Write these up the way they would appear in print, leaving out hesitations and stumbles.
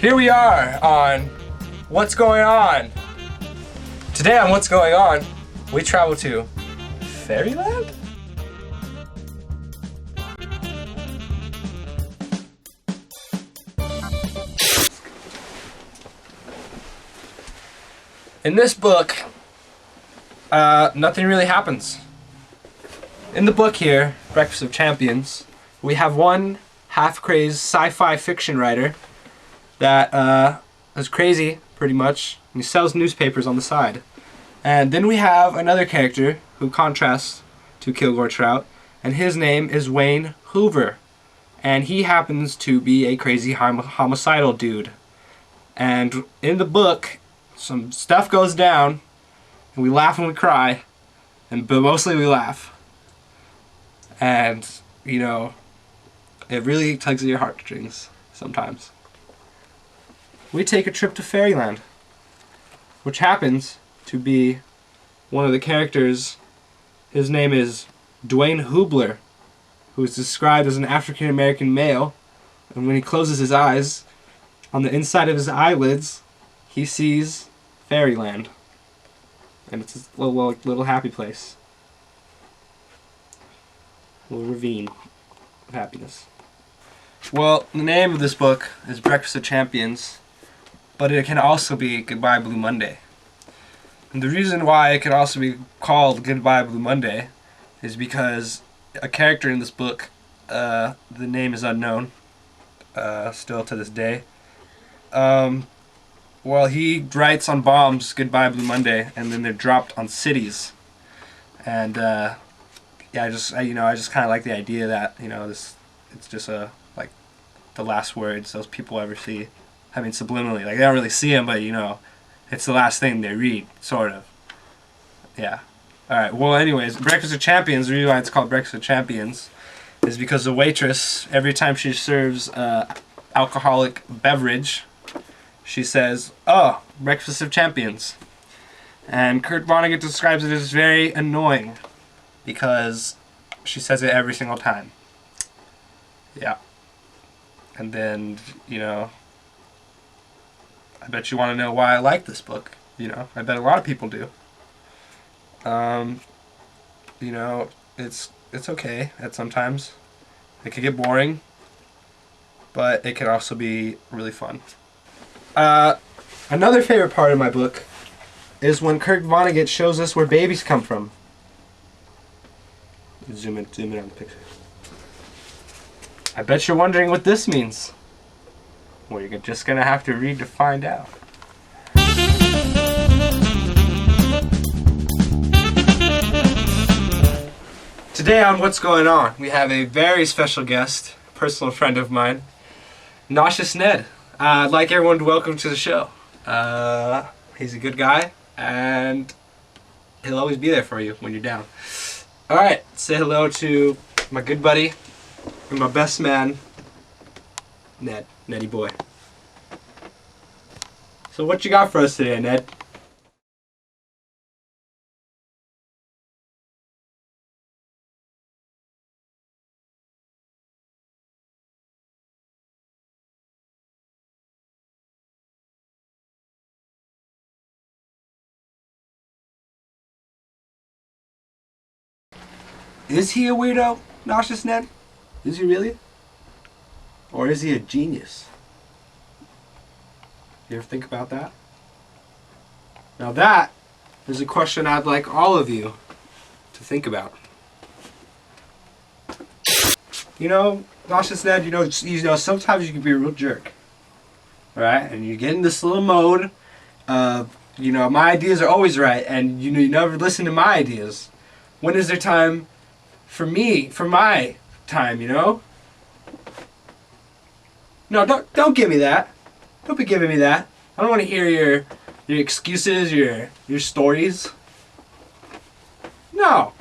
Here we are on What's Going On. Today on What's Going On, we travel to Fairyland? In this book, nothing really happens. In the book here, Breakfast of Champions, we have one half-crazed sci-fi fiction writer that is crazy, pretty much, and he sells newspapers on the side. And then we have another character who contrasts to Kilgore Trout, and his name is Wayne Hoover. And he happens to be a crazy homicidal dude. And in the book, some stuff goes down, and we laugh and we cry, but mostly we laugh. And, you know, it really tugs at your heartstrings sometimes. We take a trip to Fairyland, which happens to be one of the characters. His name is Dwayne Hoobler, who is described as an African American male, and when he closes his eyes, on the inside of his eyelids, he sees Fairyland, and it's a little happy place, a little ravine of happiness. Well, the name of this book is Breakfast of Champions, but it can also be Goodbye Blue Monday. And the reason why it can also be called Goodbye Blue Monday is because a character in this book, the name is unknown, still to this day. Well, he writes on bombs Goodbye Blue Monday, and then they're dropped on cities. And yeah, I just kind of like the idea that, you know, it's just like the last words those people ever see. I mean, subliminally, like they don't really see them, but you know, it's the last thing they read, sort of. Yeah. All right. Well, anyways, Breakfast of Champions. The reason why it's called Breakfast of Champions is because the waitress, every time she serves alcoholic beverage, she says, "Oh, Breakfast of Champions," and Kurt Vonnegut describes it as very annoying because she says it every single time. Yeah. And then, you know, I bet you want to know why I like this book. You know, I bet a lot of people do. You know, it's okay at sometimes. It can get boring, but it can also be really fun. Another favorite part of my book is when Kurt Vonnegut shows us where babies come from. Zoom in on the picture. I bet you're wondering what this means. Well, you're just gonna have to read to find out. Today on What's Going On, we have a very special guest, a personal friend of mine, Nauseous Ned. I'd like everyone to welcome to the show. He's a good guy, and he'll always be there for you when you're down. Alright, say hello to my good buddy and my best man, Neddy boy. So what you got for us today, Ned? Is he a weirdo, Nauseous Ned? Is he really? Or is he a genius? You ever think about that? Now that is a question I'd like all of you to think about. You know, Nauseous Ned, you know, sometimes you can be a real jerk. Alright? And you get in this little mode of, you know, my ideas are always right, and you know, you never listen to my ideas. When is there time for my time, you know? No, don't give me that. Don't be giving me that. I don't want to hear your excuses, your stories. No.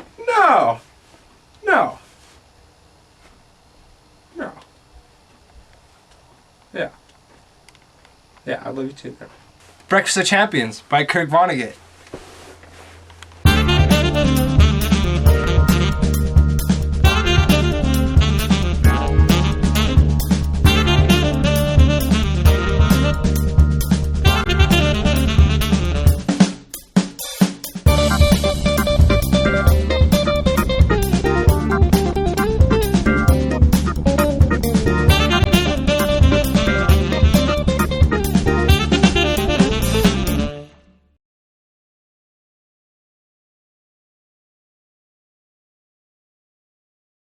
Yeah, I love you too. Breakfast of Champions by Kurt Vonnegut.